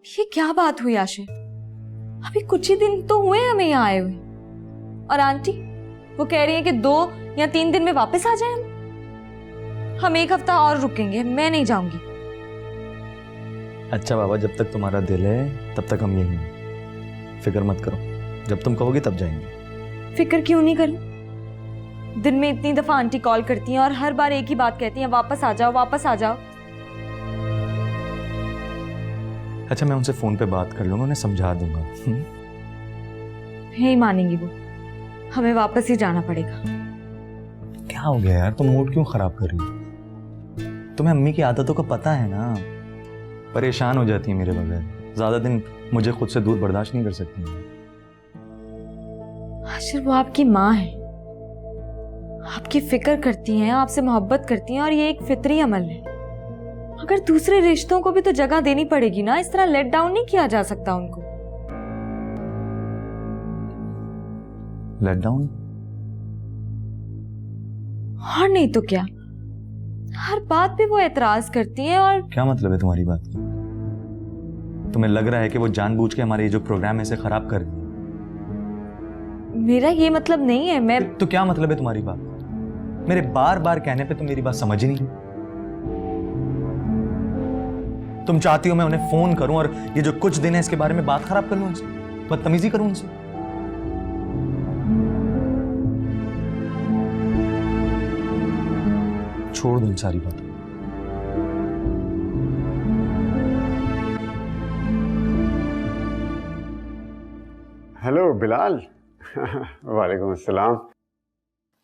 ये क्या बात हुई आशिर? अभी कुछ ही दिन तो हुए हमें यहाँ आए हुए, और आंटी वो कह रही है कि 2 या 3 दिन में वापस आ जाए हम 1 हफ्ता और रुकेंगे, मैं नहीं जाऊंगी। अच्छा बाबा, जब तक तुम्हारा दिल है तब तक हम यहीं हैं। फिक्र मत करो, जब तुम कहोगी तब जाएंगे। फिक्र क्यों नहीं करूं? दिन में इतनी दफा आंटी कॉल करती हैं और हर बार एक ही बात कहती हैं, वापस आ जाओ वापस आ जाओ। अच्छा, मैं उनसे फोन पे बात कर लूंगा, उन्हें समझा दूंगा। नहीं मानेंगी वो, हमें वापस ही जाना पड़ेगा। क्या हो गया यार, तुम मूड क्यों खराब कर रही हो? तुम्हें अम्मी की आदतों का पता है ना, परेशान हो जाती है मेरे बगैर। ज्यादा दिन मुझे खुद से दूर बर्दाश्त नहीं कर सकती। आशिर वो आपकी माँ है, आपकी फिक्र करती हैं, आपसे मोहब्बत करती हैं, और ये एक फितरी अमल है। अगर दूसरे रिश्तों को भी तो जगह देनी पड़ेगी ना, इस तरह लेट डाउन नहीं किया जा सकता उनको। Let down? और नहीं तो क्या, हर बात पे वो एतराज करती हैं। और क्या मतलब है तुम्हारी बात का? तुम्हें लग रहा है कि वो जानबूझ के हमारे ये जो प्रोग्राम है इसे खराब कर रही है? मेरा ये मतलब नहीं है। मैं तो क्या मतलब है तुम्हारी बात? मेरे बार बार कहने पे तुम मेरी बात समझ ही नहीं रही। तुम चाहती हो मैं उन्हें फोन करूं और ये जो कुछ दिन है इसके बारे में बात खराब कर लूं उनसे, बदतमीजी करूं उनसे? छोड़ दो इन सारी बातों। हेलो बिलाल। वालेकुम अस्सलाम।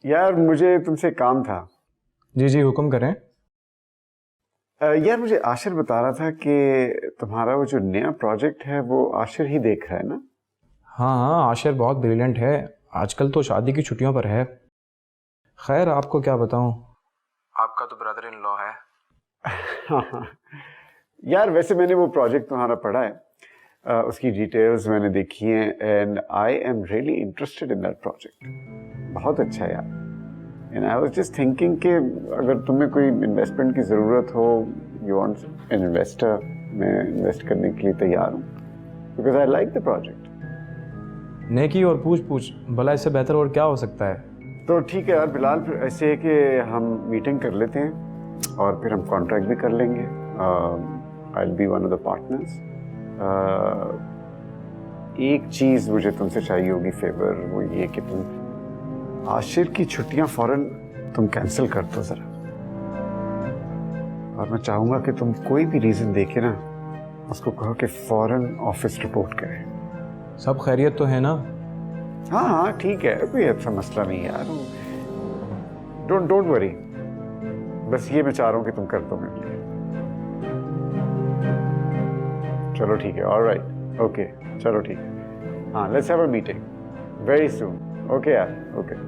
यार मुझे तुमसे काम था। जी जी, हुक्म करें। यार मुझे आशिर बता रहा था कि तुम्हारा वो जो नया प्रोजेक्ट है वो आशिर ही देख रहा है ना? हाँ हाँ, आशिर बहुत ब्रिलियंट है, आजकल तो शादी की छुट्टियों पर है। खैर आपको क्या बताऊं, आपका तो ब्रदर इन लॉ है। यार वैसे मैंने वो प्रोजेक्ट तुम्हारा पढ़ा है, उसकी डिटेल्स मैंने देखी हैं, and I am really interested in that project. बहुत अच्छा है यार। And I was just thinking कि अगर तुम्हें कोई इन्वेस्टमेंट की ज़रूरत हो, यू वांट एन इन्वेस्टर, मैं इन्वेस्ट करने के लिए तैयार हूँ, because I like the project. नेकी और पूछ पूछ, भला इससे बेहतर और क्या हो सकता है। तो ठीक है यार बिलाल, फिर ऐसे है कि हम मीटिंग कर लेते हैं और फिर हम कॉन्ट्रैक्ट भी कर लेंगे। I will be one of the partners. एक चीज़ मुझे तुमसे चाहिए होगी फेवर, वो ये कि तुम आशिर की छुट्टियां फौरन तुम कैंसिल कर दो ज़रा। और मैं चाहूँगा कि तुम कोई भी रीज़न देके ना उसको कहो कि फौरन ऑफिस रिपोर्ट करे। सब खैरियत तो है ना? हाँ हाँ ठीक है, कोई अच्छा मसला नहीं यार। डोंट वरी, बस ये मैं चाह रहा हूँ कि तुम कर दो मेरे लिए। चलो ठीक है, ऑलराइट, ओके, चलो ठीक है। हाँ, let's have a meeting very soon. Okay यार, ओके।